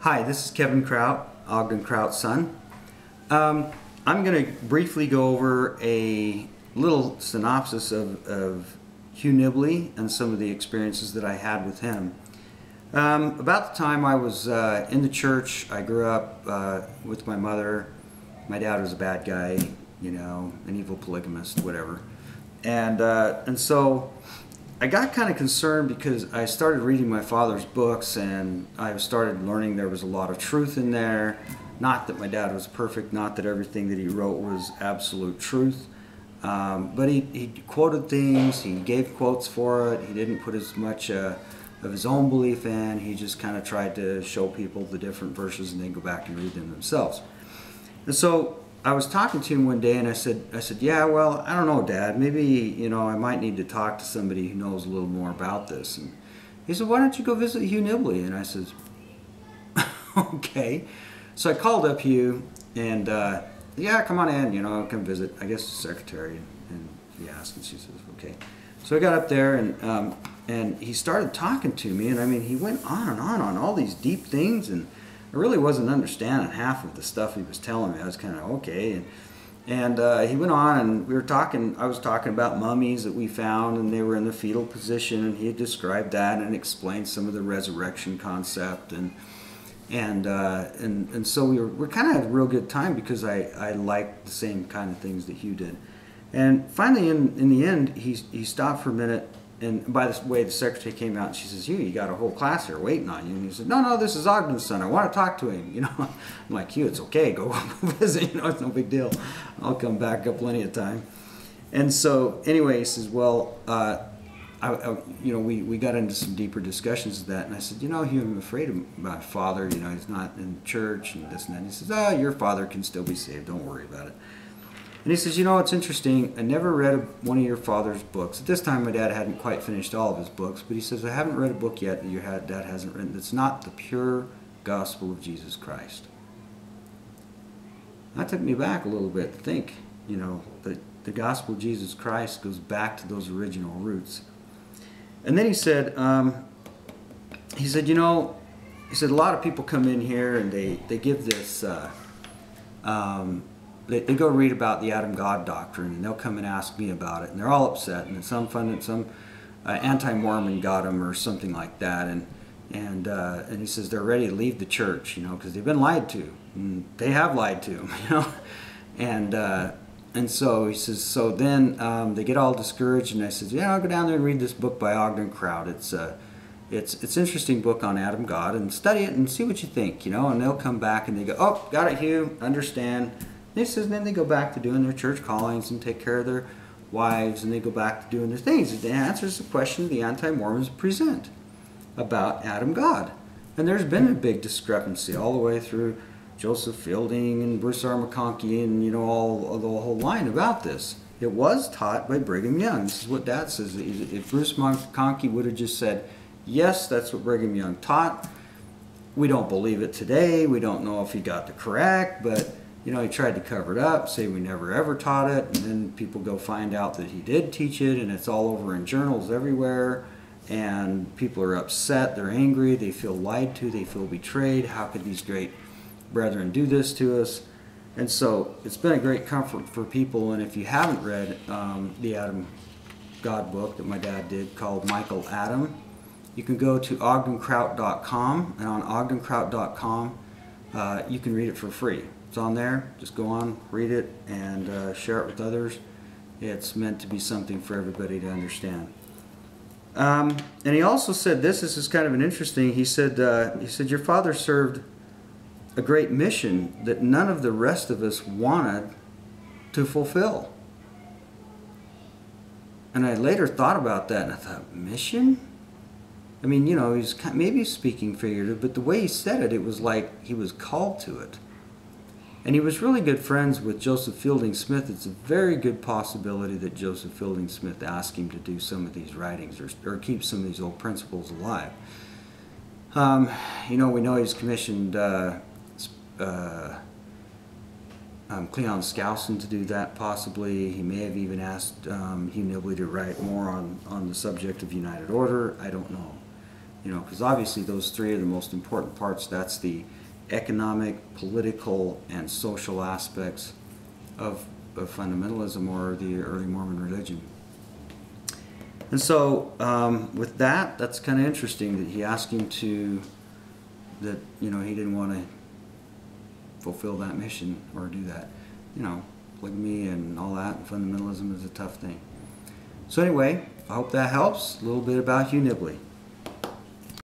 Hi, this is Kevin Kraut, Ogden Kraut's son. I'm going to briefly go over a little synopsis of Hugh Nibley and some of the experiences that I had with him. About the time I was in the church, I grew up with my mother. My dad was a bad guy, you know, an evil polygamist, whatever. And so I got kind of concerned because I started reading my father's books and I started learning there was a lot of truth in there. Not that my dad was perfect, not that everything that he wrote was absolute truth, but he quoted things, he gave quotes for it, he didn't put as much of his own belief in, he just kind of tried to show people the different verses and then go back and read them themselves. And so I was talking to him one day and I said, yeah, well, I don't know, Dad, maybe, you know, I might need to talk to somebody who knows a little more about this. And he said, why don't you go visit Hugh Nibley? And I said, okay. So I called up Hugh and, yeah, come on in, you know, come visit, I guess the secretary. And he asked and she says, okay. So I got up there and he started talking to me, and I mean, he went on all these deep things, and I really wasn't understanding half of the stuff he was telling me. I was kind of okay, and he went on, and we were talking. I was talking about mummies that we found, and they were in the fetal position, and he had described that and explained some of the resurrection concept, and so we kind of had a real good time because I liked the same kind of things that Hugh did, and finally in the end he stopped for a minute. And by the way, the secretary came out and she says, Hugh, you got a whole class here waiting on you. And he said, no, this is Ogden's son. I want to talk to him. You know, I'm like, Hugh, it's okay. Go visit. You know, it's no big deal. I'll come back up plenty of time. And so anyway, he says, well, you know, we got into some deeper discussions of that. And I said, you know, Hugh, I'm afraid of my father. You know, he's not in church and this and that. And he says, oh, your father can still be saved. Don't worry about it. And he says, you know, it's interesting, I never read one of your father's books. At this time, my dad hadn't quite finished all of his books, but he says, I haven't read a book yet that your dad hasn't written. It's not the pure gospel of Jesus Christ. That took me back a little bit to think, you know, that the gospel of Jesus Christ goes back to those original roots. And then he said, you know, a lot of people come in here and they give this, they go read about the Adam-God doctrine, and they'll come and ask me about it, and they're all upset, and some anti-Mormon got them or something like that, and he says they're ready to leave the church, you know, because they've been lied to, and they have lied to them, you know, and so he says, so then they get all discouraged, and I said, yeah, I'll go down there and read this book by Ogden Kraut. It's an interesting book on Adam God, and study it and see what you think, you know, and they'll come back and they go, oh, got it, Hugh, understand. He says, then they go back to doing their church callings and take care of their wives, and they go back to doing their things. It answers the question the anti-Mormons present about Adam God. And there's been a big discrepancy all the way through Joseph Fielding and Bruce R. McConkie and, you know, the whole line about this. It was taught by Brigham Young. This is what Dad says. If Bruce McConkie would have just said, yes, that's what Brigham Young taught, we don't believe it today. We don't know if he got it correct, but you know, he tried to cover it up, say we never ever taught it, and then people go find out that he did teach it, and it's all over in journals everywhere, and people are upset, they're angry, they feel lied to, they feel betrayed. How could these great brethren do this to us? And so it's been a great comfort for people, and if you haven't read the Adam God book that my dad did called Michael Adam, you can go to ogdenkraut.com, and on ogdenkraut.com you can read it for free. It's on there. Just go on, read it, and share it with others. It's meant to be something for everybody to understand. And he also said this is kind of an interesting. He said your father served a great mission that none of the rest of us wanted to fulfill. And I later thought about that, and I thought, mission? I mean, you know, he's maybe speaking figurative, but the way he said it, it was like he was called to it. And he was really good friends with Joseph Fielding Smith. It's a very good possibility that Joseph Fielding Smith asked him to do some of these writings or keep some of these old principles alive. You know, we know he's commissioned Cleon Skousen to do that possibly. He may have even asked Hugh Nibley to write more on the subject of United Order. I don't know. You know, because obviously those three are the most important parts. That's the economic, political, and social aspects of fundamentalism, or the early Mormon religion. And so with that, that's kind of interesting that he asked him to, that, you know, he didn't want to fulfill that mission or do that. You know, polygamy and all that, and fundamentalism is a tough thing. So anyway, I hope that helps. A little bit about Hugh Nibley.